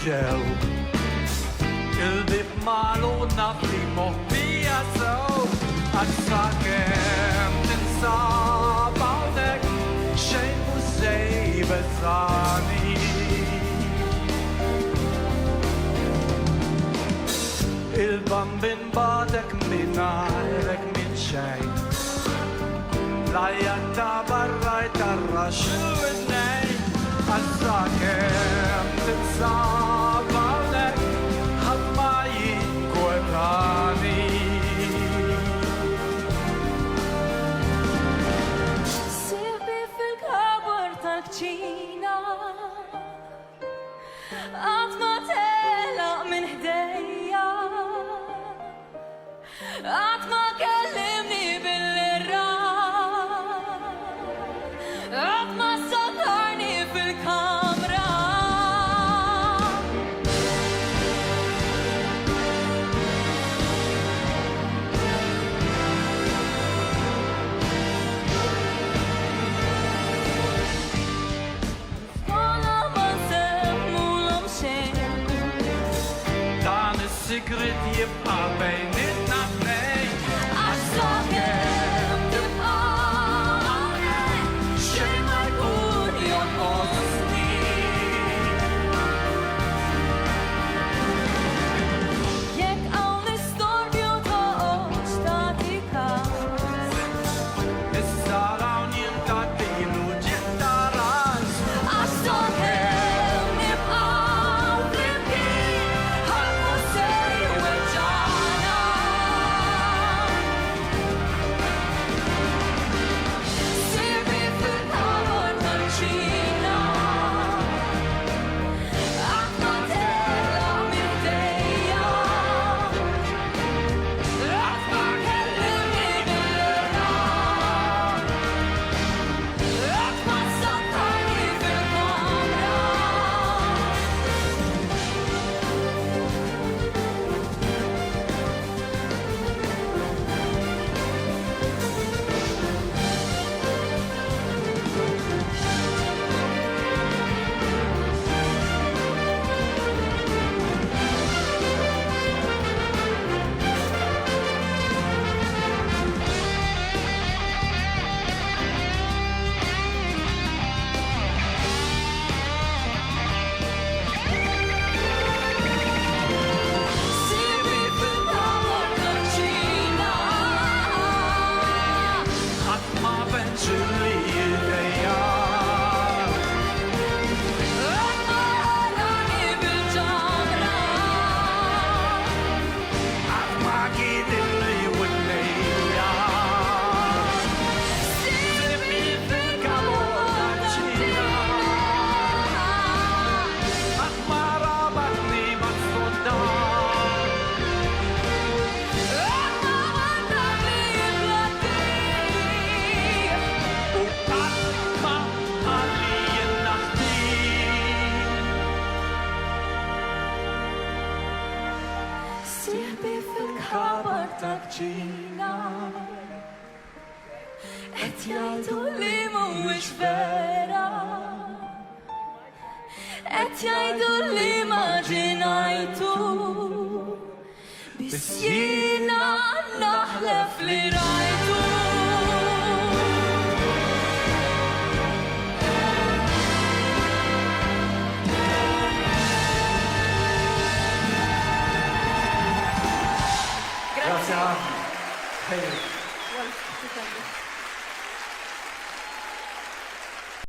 ġew il-bib malu naf li moħbija sew għazza kem tinsab hawnhekk xejn mhux se jbeżżani. Il-bambin badek mingħajrek minn xejn Lajja ta' barraj tarra xil-nej Għazza kem tinsab hawnhekk ħadd ma jinkwetani. Sieħbi fil-kabor tal-kċina Qatt ma telaq minn ħdejja Qatt ma kellimni bil-irraq Qatt ma sakarni fil-kamra Skola ma semmulhom xejn Dan is-sigrit jibqa' bejnietna tnejn Għaxa kem tibqa' hawnhekk xejn ma jkun jonqosni Jekk hawn istorbju toqgħodx tagħti każ Issa hawn jintaddilu ġibta ras Għaxa kem nibqa' flimkien ħadd mhux se jweġġagħna Sieħbi fil-kabor tal-kċina Qatt ma telaq minn ħdejja Qatt ma kellimni bil-irraq Qatt ma sakkarni fil-kamra Sieħbi fil-kabor tal-kċina Qatt ma benċilli jdejja Qatt ma ħalani bil-ġamra Qatt ma gidilli winnejja Sieħbi fil-kabor tal-kċina Qatt ma rabatni mas-soddar Qatt ma għandani bladdi u qatt ma għalli jinnaħdi Sieħbi fil-kabor tal-kċina Qed jgħidu li mhuwiex vera Qed jgħidu li ma ġinajtu Biss jiena naħlef li rajtu Grazie.